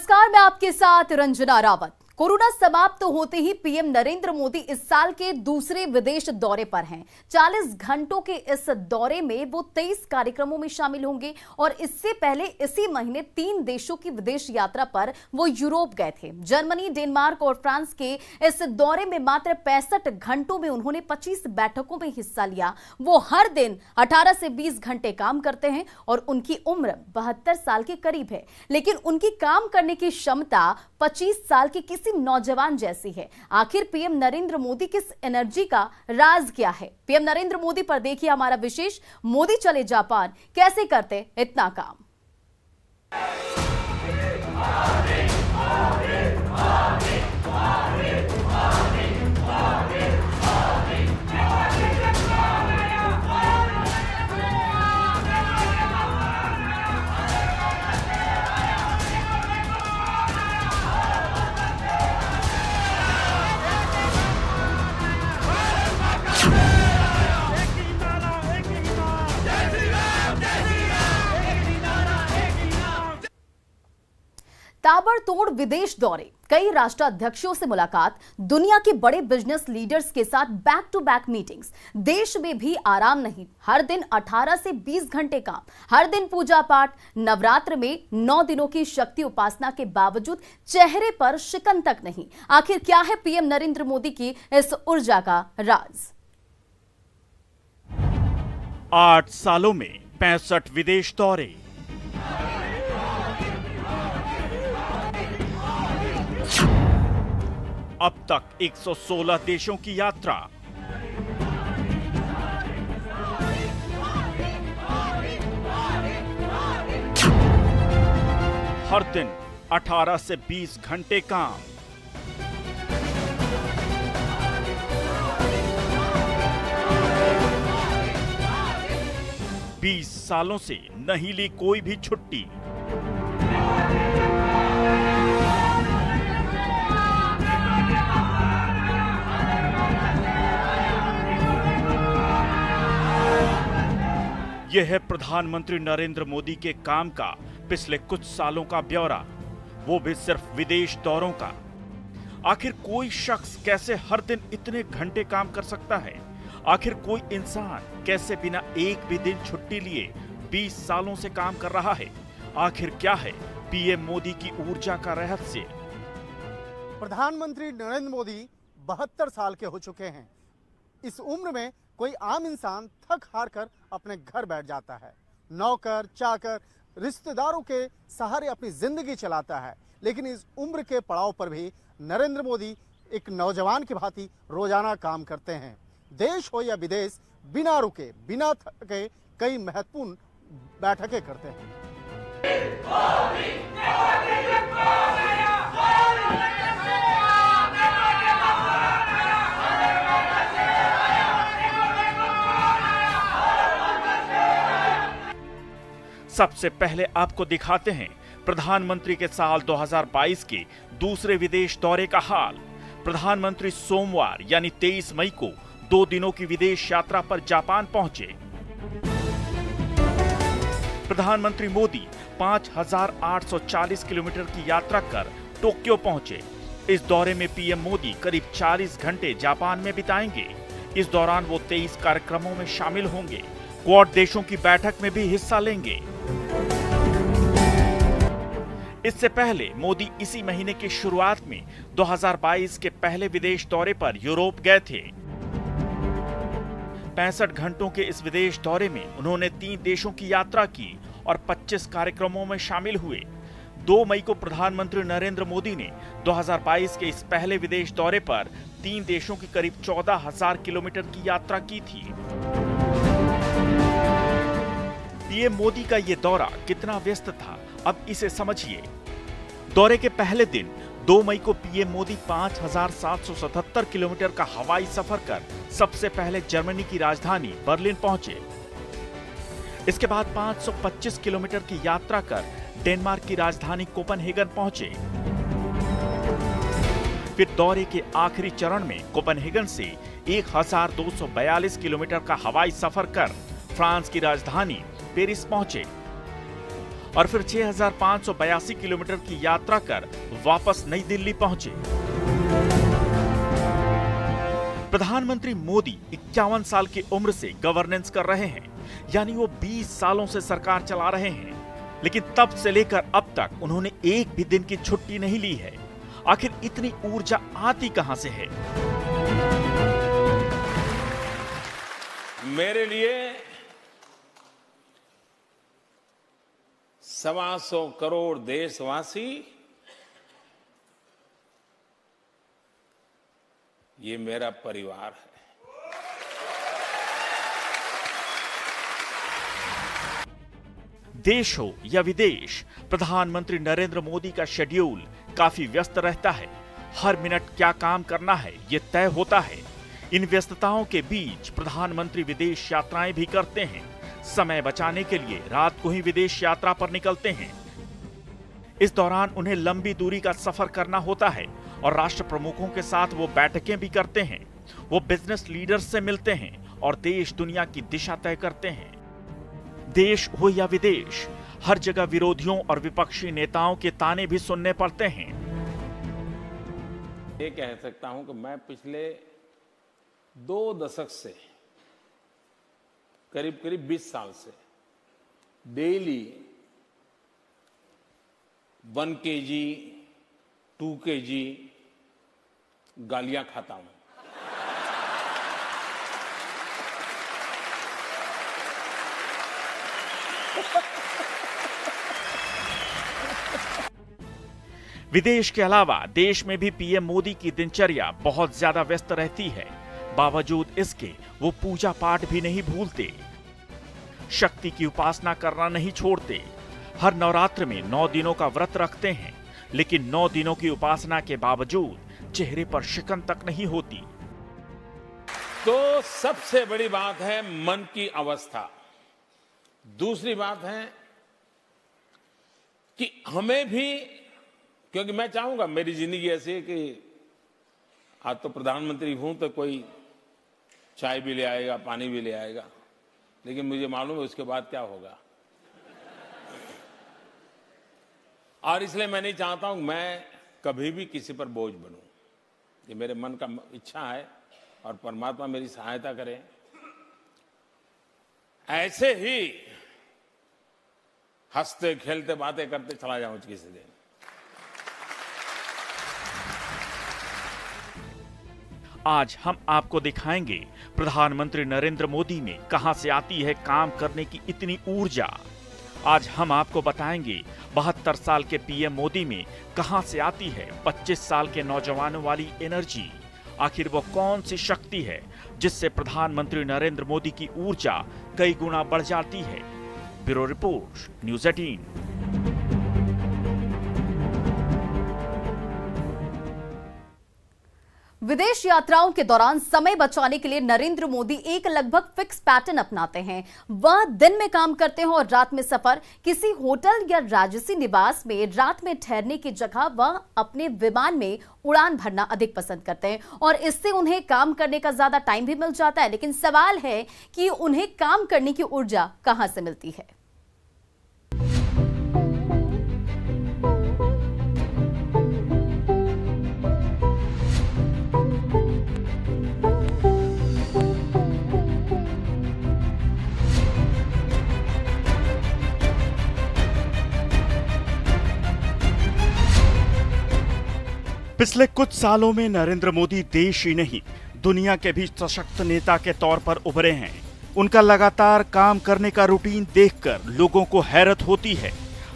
नमस्कार, मैं आपके साथ रंजना रावत। कोरोना समाप्त होते ही पीएम नरेंद्र मोदी इस साल के दूसरे विदेश दौरे पर हैं। 40 घंटों के इस दौरे में वो 23 कार्यक्रमों में शामिल होंगे और इससे पहले इसी महीने 3 देशों की विदेश यात्रा पर वो यूरोप गए थे। जर्मनी, डेनमार्क और फ्रांस के इस दौरे में मात्र 65 घंटों में उन्होंने 25 बैठकों में हिस्सा लिया। वो हर दिन 18 से 20 घंटे काम करते हैं और उनकी उम्र 72 साल के करीब है, लेकिन उनकी काम करने की क्षमता 25 साल के किसी नौजवान जैसी है। आखिर पीएम नरेंद्र मोदी किस एनर्जी का राज क्या है? पीएम नरेंद्र मोदी पर देखिए हमारा विशेष मोदी चले जापान, कैसे करते इतना काम। ताबड़तोड़ विदेश दौरे, कई राष्ट्राध्यक्षों से मुलाकात, दुनिया के बड़े बिजनेस लीडर्स के साथ बैक टू बैक मीटिंग्स। देश में भी आराम नहीं, हर दिन 18 से 20 घंटे काम, हर दिन पूजा पाठ। नवरात्र में 9 दिनों की शक्ति उपासना के बावजूद चेहरे पर शिकन तक नहीं। आखिर क्या है पीएम नरेंद्र मोदी की इस ऊर्जा का राज? 8 सालों में 65 विदेश दौरे, अब तक 116 देशों की यात्रा, हर दिन 18 से 20 घंटे काम, बीस सालों से नहीं ली कोई भी छुट्टी। यह है प्रधानमंत्री नरेंद्र मोदी के काम का पिछले कुछ सालों का ब्यौरा, वो भी सिर्फ विदेश दौरों का। आखिर कोई शख्स कैसे हर दिन इतने घंटे काम कर सकता है? आखिर कोई इंसान कैसे बिना एक भी दिन छुट्टी लिए 20 सालों से काम कर रहा है? आखिर क्या है पीएम मोदी की ऊर्जा का रहस्य? प्रधानमंत्री नरेंद्र मोदी 72 साल के हो चुके हैं। इस उम्र में कोई आम इंसान थक हार कर अपने घर बैठ जाता है, नौकर चाकर रिश्तेदारों के सहारे अपनी जिंदगी चलाता है। लेकिन इस उम्र के पड़ाव पर भी नरेंद्र मोदी एक नौजवान की भांति रोजाना काम करते हैं। देश हो या विदेश, बिना रुके बिना थके कई महत्वपूर्ण बैठकें करते हैं। सबसे पहले आपको दिखाते हैं प्रधानमंत्री के साल 2022 के दूसरे विदेश दौरे का हाल। प्रधानमंत्री सोमवार यानी 23 मई को 2 दिनों की विदेश यात्रा पर जापान पहुंचे। प्रधानमंत्री मोदी 5,840 किलोमीटर की यात्रा कर टोक्यो पहुंचे। इस दौरे में पीएम मोदी करीब 40 घंटे जापान में बिताएंगे। इस दौरान वो 23 कार्यक्रमों में शामिल होंगे। क्वाड देशों की बैठक में भी हिस्सा लेंगे। इससे पहले मोदी इसी महीने की शुरुआत में 2022 के पहले विदेश दौरे पर यूरोप गए थे। 65 घंटों के इस विदेश दौरे में उन्होंने 3 देशों की यात्रा की और 25 कार्यक्रमों में शामिल हुए। 2 मई को प्रधानमंत्री नरेंद्र मोदी ने 2022 के इस पहले विदेश दौरे पर 3 देशों की करीब 14,000 किलोमीटर की यात्रा की थी। पीएम मोदी का ये दौरा कितना व्यस्त था, अब इसे समझिए। दौरे के पहले दिन 2 मई को पीएम मोदी 5,777 किलोमीटर का हवाई सफर कर सबसे पहले जर्मनी की राजधानी बर्लिन पहुंचे। इसके बाद 525 किलोमीटर की यात्रा कर डेनमार्क की राजधानी कोपेनहेगन पहुंचे। फिर दौरे के आखिरी चरण में कोपेनहेगन से 1,242 किलोमीटर का हवाई सफर कर फ्रांस की राजधानी पेरिस पहुंचे। और फिर 6,582 किलोमीटर की यात्रा कर वापस नई दिल्ली पहुंचे। प्रधानमंत्री मोदी 51 साल की उम्र से गवर्नेंस कर रहे हैं, यानी वो 20 सालों से सरकार चला रहे हैं, लेकिन तब से लेकर अब तक उन्होंने एक भी दिन की छुट्टी नहीं ली है। आखिर इतनी ऊर्जा आती कहां से है? मेरे लिए 125 करोड़ देशवासी ये मेरा परिवार है। देश हो या विदेश, प्रधानमंत्री नरेंद्र मोदी का शेड्यूल काफी व्यस्त रहता है। हर मिनट क्या काम करना है ये तय होता है। इन व्यस्तताओं के बीच प्रधानमंत्री विदेश यात्राएं भी करते हैं। समय बचाने के लिए रात को ही विदेश यात्रा पर निकलते हैं। इस दौरान उन्हें लंबी दूरी का सफर करना होता है और राष्ट्र प्रमुखों के साथ वो बैठकें भी करते हैं। वो बिजनेस लीडर्स से मिलते हैं और देश दुनिया की दिशा तय करते हैं। देश हो या विदेश, हर जगह विरोधियों और विपक्षी नेताओं के ताने भी सुनने पड़ते हैं। ये कह सकता हूं कि मैं पिछले 2 दशक से करीब 20 साल से डेली 1 kg 2 kg गालियां खाता हूं। विदेश के अलावा देश में भी पीएम मोदी की दिनचर्या बहुत ज्यादा व्यस्त रहती है। बावजूद इसके वो पूजा पाठ भी नहीं भूलते, शक्ति की उपासना करना नहीं छोड़ते। हर नवरात्र में 9 दिनों का व्रत रखते हैं, लेकिन 9 दिनों की उपासना के बावजूद चेहरे पर शिकन तक नहीं होती। तो सबसे बड़ी बात है मन की अवस्था। दूसरी बात है कि हमें भी, क्योंकि मैं चाहूंगा मेरी जिंदगी ऐसी है कि आज तो प्रधानमंत्री हूं तो कोई चाय भी ले आएगा, पानी भी ले आएगा, लेकिन मुझे मालूम है उसके बाद क्या होगा। और इसलिए मैं नहीं चाहता हूं मैं कभी भी किसी पर बोझ बनूं। ये मेरे मन का इच्छा है और परमात्मा मेरी सहायता करे। ऐसे ही हंसते खेलते बातें करते चला जाऊं किसी दिन। आज हम आपको दिखाएंगे प्रधानमंत्री नरेंद्र मोदी में कहां से आती है काम करने की इतनी ऊर्जा। आज हम आपको बताएंगे 72 साल के पीएम मोदी में कहां से आती है 25 साल के नौजवानों वाली एनर्जी। आखिर वो कौन सी शक्ति है जिससे प्रधानमंत्री नरेंद्र मोदी की ऊर्जा कई गुना बढ़ जाती है। Bureau report, news 18। विदेश यात्राओं के दौरान समय बचाने के लिए नरेंद्र मोदी एक लगभग फिक्स पैटर्न अपनाते हैं। वह दिन में काम करते हैं और रात में सफर। किसी होटल या राजसी निवास में रात में ठहरने की जगह वह अपने विमान में उड़ान भरना अधिक पसंद करते हैं और इससे उन्हें काम करने का ज्यादा टाइम भी मिल जाता है। लेकिन सवाल है कि उन्हें काम करने की ऊर्जा कहां से मिलती है। पिछले कुछ सालों में नरेंद्र मोदी देश ही नहीं दुनिया के भी सशक्त नेता के तौर पर उभरे हैं। उनका लगातार काम करने का रूटीन देखकर लोगों को हैरत होती है।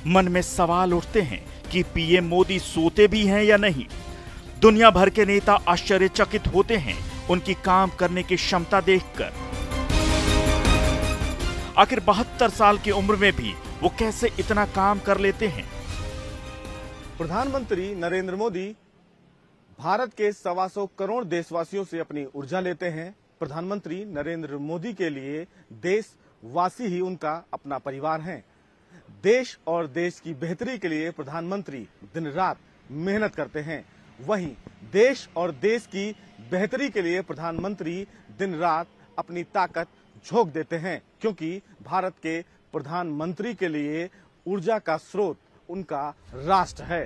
मन में सवाल उठते हैं कि पीएम मोदी सोते भी हैं या नहीं। दुनिया भर के नेता आश्चर्यचकित होते हैं उनकी काम करने की क्षमता देखकर। आखिर 72 साल की उम्र में भी वो कैसे इतना काम कर लेते हैं। प्रधानमंत्री नरेंद्र मोदी भारत के 125 करोड़ देशवासियों से अपनी ऊर्जा लेते हैं। प्रधानमंत्री नरेंद्र मोदी के लिए देशवासी ही उनका अपना परिवार हैं। देश और देश की बेहतरी के लिए प्रधानमंत्री दिन रात मेहनत करते हैं। वहीं देश और देश की बेहतरी के लिए प्रधानमंत्री दिन रात अपनी ताकत झोंक देते हैं, क्योंकि भारत के प्रधानमंत्री के लिए ऊर्जा का स्रोत उनका राष्ट्र है।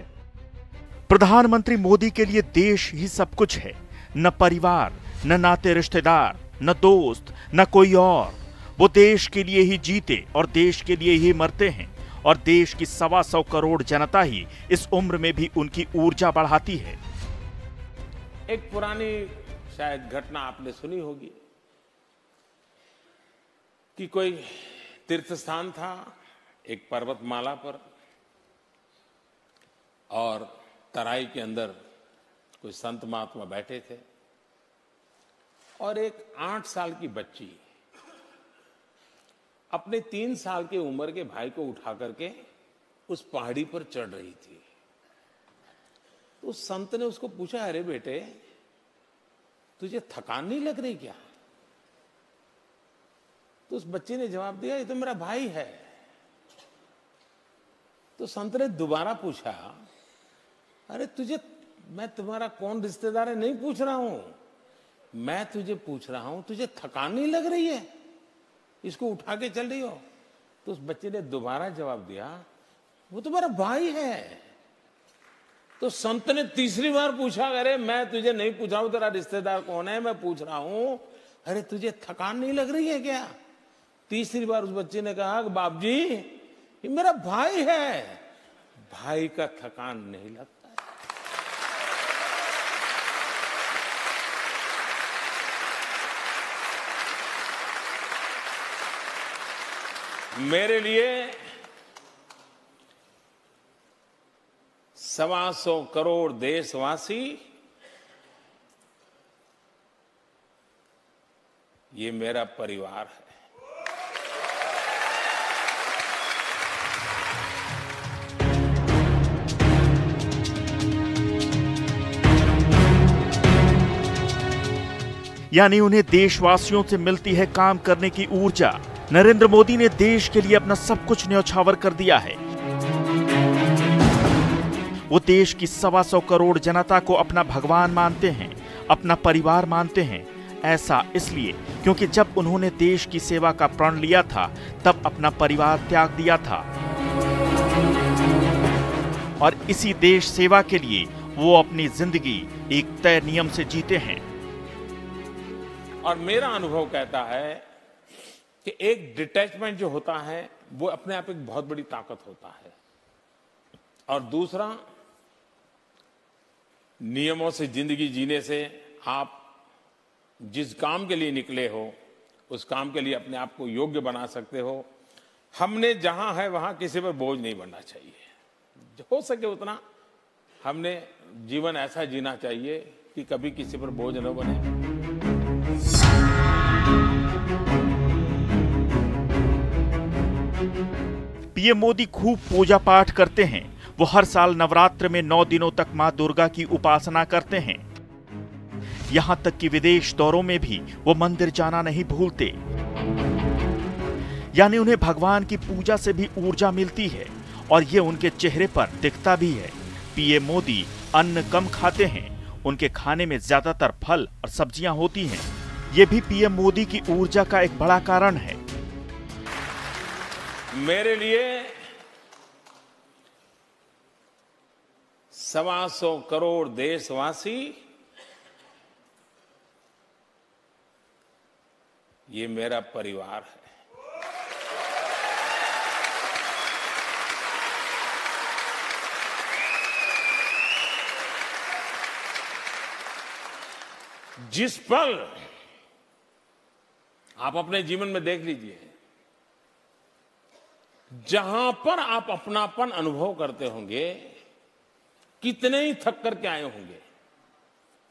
प्रधानमंत्री मोदी के लिए देश ही सब कुछ है, न परिवार, न नाते रिश्तेदार, न दोस्त, न कोई और। वो देश के लिए ही जीते और देश के लिए ही मरते हैं और देश की 125 करोड़ जनता ही इस उम्र में भी उनकी ऊर्जा बढ़ाती है। एक पुरानी शायद घटना आपने सुनी होगी कि कोई तीर्थ स्थान था एक पर्वतमाला पर और तराई के अंदर कोई संत महात्मा बैठे थे और एक 8 साल की बच्ची अपने 3 साल की उम्र के भाई को उठा करके उस पहाड़ी पर चढ़ रही थी। तो उस संत ने उसको पूछा, अरे बेटे तुझे थकान नहीं लग रही क्या? तो उस बच्चे ने जवाब दिया, ये तो मेरा भाई है। तो संत ने दोबारा पूछा, अरे तुझे, मैं तुम्हारा कौन रिश्तेदार है नहीं पूछ रहा हूं, मैं तुझे पूछ रहा हूं तुझे थकान नहीं लग रही है, इसको उठा के चल रही हो? तो उस बच्चे ने दोबारा जवाब दिया, वो तो मेरा भाई है। तो संत ने तीसरी बार पूछा, अरे मैं तुझे नहीं पूछा हूं तेरा रिश्तेदार कौन है, मैं पूछ रहा हूं अरे तुझे थकान नहीं लग रही है क्या? तीसरी बार उस बच्चे ने कहा, बाप जी ये मेरा भाई है, भाई का थकान नहीं लगता है। मेरे लिए 125 करोड़ देशवासी ये मेरा परिवार है। यानी उन्हें देशवासियों से मिलती है काम करने की ऊर्जा। नरेंद्र मोदी ने देश के लिए अपना सब कुछ न्यौछावर कर दिया है। वो देश की 125 करोड़ जनता को अपना भगवान मानते हैं, अपना परिवार मानते हैं। ऐसा इसलिए क्योंकि जब उन्होंने देश की सेवा का प्रण लिया था तब अपना परिवार त्याग दिया था और इसी देश सेवा के लिए वो अपनी जिंदगी एक तय नियम से जीते हैं। और मेरा अनुभव कहता है कि एक डिटैचमेंट जो होता है वो अपने आप एक बहुत बड़ी ताकत होता है। और दूसरा, नियमों से जिंदगी जीने से आप जिस काम के लिए निकले हो उस काम के लिए अपने आप को योग्य बना सकते हो। हमने जहां है वहां किसी पर बोझ नहीं बनना चाहिए। हो सके उतना हमने जीवन ऐसा जीना चाहिए कि कभी किसी पर बोझ न बने। पीएम मोदी खूब पूजा पाठ करते हैं। वो हर साल नवरात्र में 9 दिनों तक मां दुर्गा की उपासना करते हैं। यहां तक कि विदेश दौरों में भी वो मंदिर जाना नहीं भूलते। यानी उन्हें भगवान की पूजा से भी ऊर्जा मिलती है और ये उनके चेहरे पर दिखता भी है। पीएम मोदी अन्न कम खाते हैं, उनके खाने में ज्यादातर फल और सब्जियां होती हैं। ये भी पीएम मोदी की ऊर्जा का एक बड़ा कारण है। मेरे लिए 125 करोड़ देशवासी ये मेरा परिवार है। जिस पल आप अपने जीवन में देख लीजिए, जहां पर आप अपनापन अनुभव करते होंगे, कितने ही थक करके आए होंगे,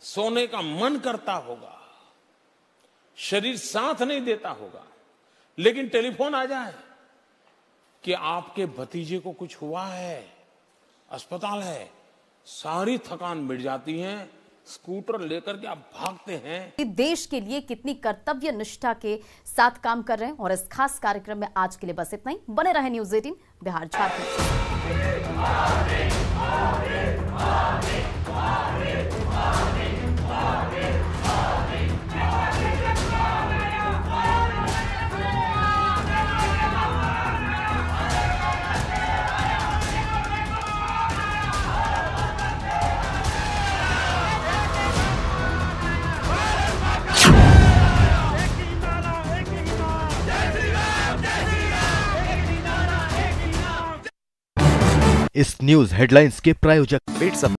सोने का मन करता होगा, शरीर साथ नहीं देता होगा, लेकिन टेलीफोन आ जाए कि आपके भतीजे को कुछ हुआ है, अस्पताल है, सारी थकान मिट जाती है। स्कूटर लेकर के आप भागते हैं। देश के लिए कितनी कर्तव्य निष्ठा के साथ काम कर रहे हैं। और इस खास कार्यक्रम में आज के लिए बस इतना ही। बने रहे न्यूज़ 18 बिहार झारखंड। इस न्यूज हेडलाइंस के प्रायोजक